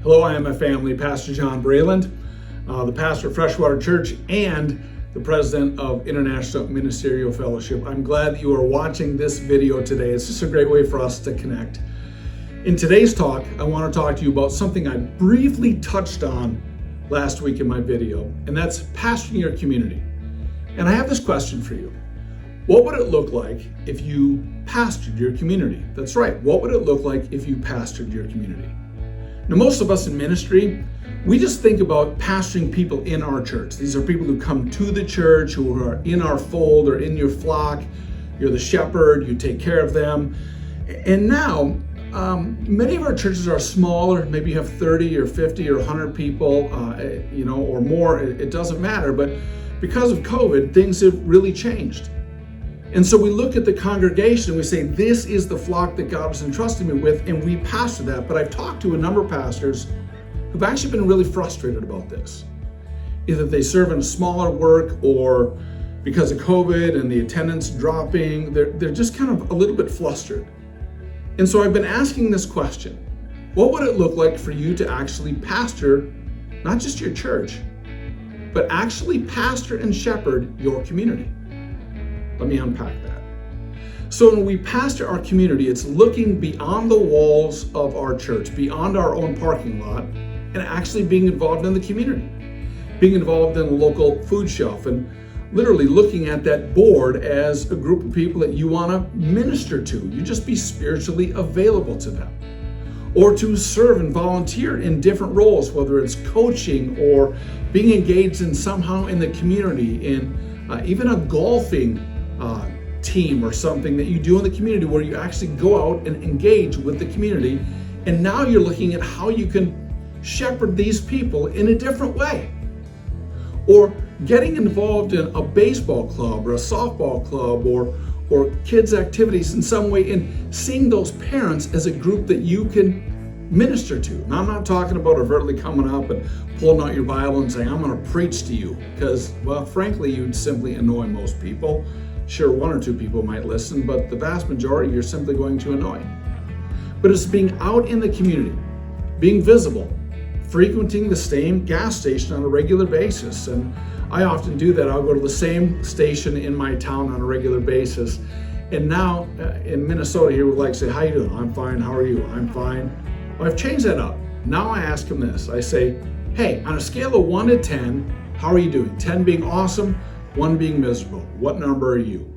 Hello, I am a family, Pastor John Breland, the pastor of Freshwater Church and the president of International Ministerial Fellowship. I'm glad that you are watching this video today. It's just a great way for us to connect. In today's talk, I want to talk to you about something I briefly touched on last week in my video, and that's pastoring your community. And I have this question for you. What would it look like if you pastored your community? That's right. What would it look like if you pastored your community? Now, most of us in ministry, we just think about pastoring people in our church. These are people who come to the church, who are in our fold or in your flock. You're the shepherd, you take care of them. And now, many of our churches are smaller. Maybe you have 30 or 50 or 100 people, or more. It doesn't matter. But because of COVID, things have really changed. And so we look at the congregation and we say, this is the flock that God has entrusted me with, and we pastor that. But I've talked to a number of pastors who've actually been really frustrated about this. Either they serve in a smaller work, or because of COVID and the attendance dropping, they're just kind of a little bit flustered. And so I've been asking this question: what would it look like for you to actually pastor not just your church, but actually pastor and shepherd your community? Let me unpack that. So when we pastor our community, it's looking beyond the walls of our church, beyond our own parking lot, and actually being involved in the community, being involved in the local food shelf, and literally looking at that board as a group of people that you want to minister to. You just be spiritually available to them. Or to serve and volunteer in different roles, whether it's coaching or being engaged in somehow in the community, in even a golfing team or something that you do in the community where you actually go out and engage with the community. And now you're looking at how you can shepherd these people in a different way. Or getting involved in a baseball club or a softball club or kids' activities in some way, and seeing those parents as a group that you can minister to. And I'm not talking about overtly coming up and pulling out your Bible and saying, I'm going to preach to you, because, well, frankly, you'd simply annoy most people. Sure, one or two people might listen, but the vast majority you're simply going to annoy. But it's being out in the community, being visible, frequenting the same gas station on a regular basis. And I often do that. I'll go to the same station in my town on a regular basis. And now in Minnesota here, we like to say, how you doing? I'm fine. How are you? I'm fine. Well, I've changed that up. Now I ask them this. I say, hey, on a scale of 1 to 10, how are you doing? 10 being awesome, 1 being miserable. What number are you?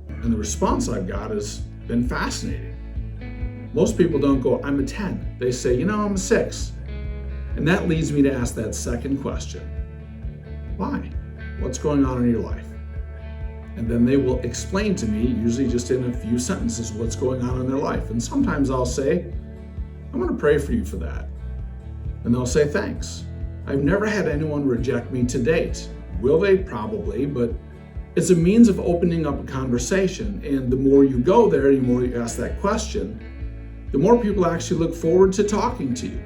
And the response I've got has been fascinating. Most people don't go, I'm a 10. They say, I'm a 6. And that leads me to ask that second question. Why? What's going on in your life? And then they will explain to me, usually just in a few sentences, what's going on in their life. And sometimes I'll say, I'm going to pray for you for that. And they'll say, thanks. I've never had anyone reject me to date. Will they? Probably, but it's a means of opening up a conversation. And the more you go there, the more you ask that question, the more people actually look forward to talking to you.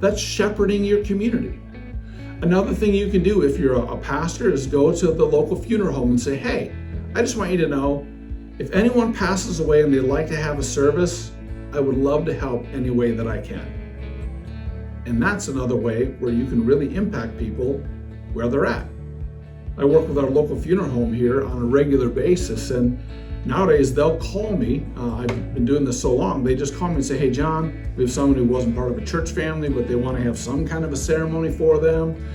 That's shepherding your community. Another thing you can do if you're a pastor is go to the local funeral home and say, hey, I just want you to know, if anyone passes away and they'd like to have a service, I would love to help any way that I can. And that's another way where you can really impact people where they're at. I work with our local funeral home here on a regular basis, and nowadays they'll call me. I've been doing this so long, they just call me and say, hey John, we have someone who wasn't part of a church family, but they want to have some kind of a ceremony for them.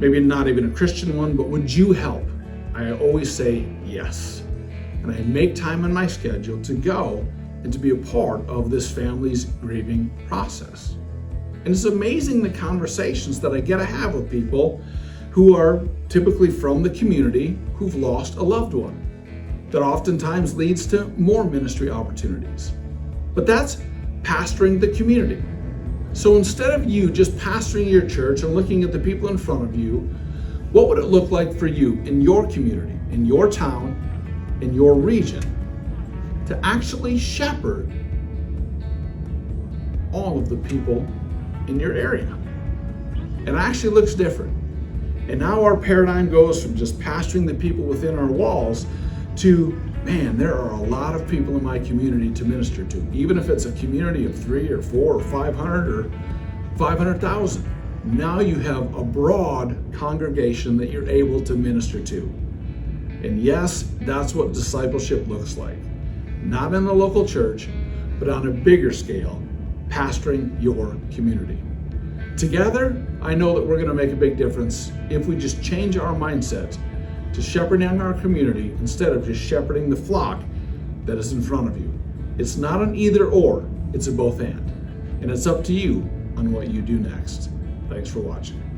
Maybe not even a Christian one, but would you help? I always say yes. And I make time in my schedule to go and to be a part of this family's grieving process. And it's amazing the conversations that I get to have with people who are typically from the community who've lost a loved one. That oftentimes leads to more ministry opportunities. But that's pastoring the community. So instead of you just pastoring your church and looking at the people in front of you, what would it look like for you in your community, in your town, in your region, to actually shepherd all of the people in your area? It actually looks different. And now our paradigm goes from just pastoring the people within our walls to, man, there are a lot of people in my community to minister to. Even if it's a community of 3 or 4 or 500 or 500,000. Now you have a broad congregation that you're able to minister to. And yes, that's what discipleship looks like. Not in the local church, but on a bigger scale, pastoring your community. Together, I know that we're going to make a big difference if we just change our mindset to shepherding our community instead of just shepherding the flock that is in front of you. It's not an either or, it's a both and. And it's up to you on what you do next. Thanks for watching.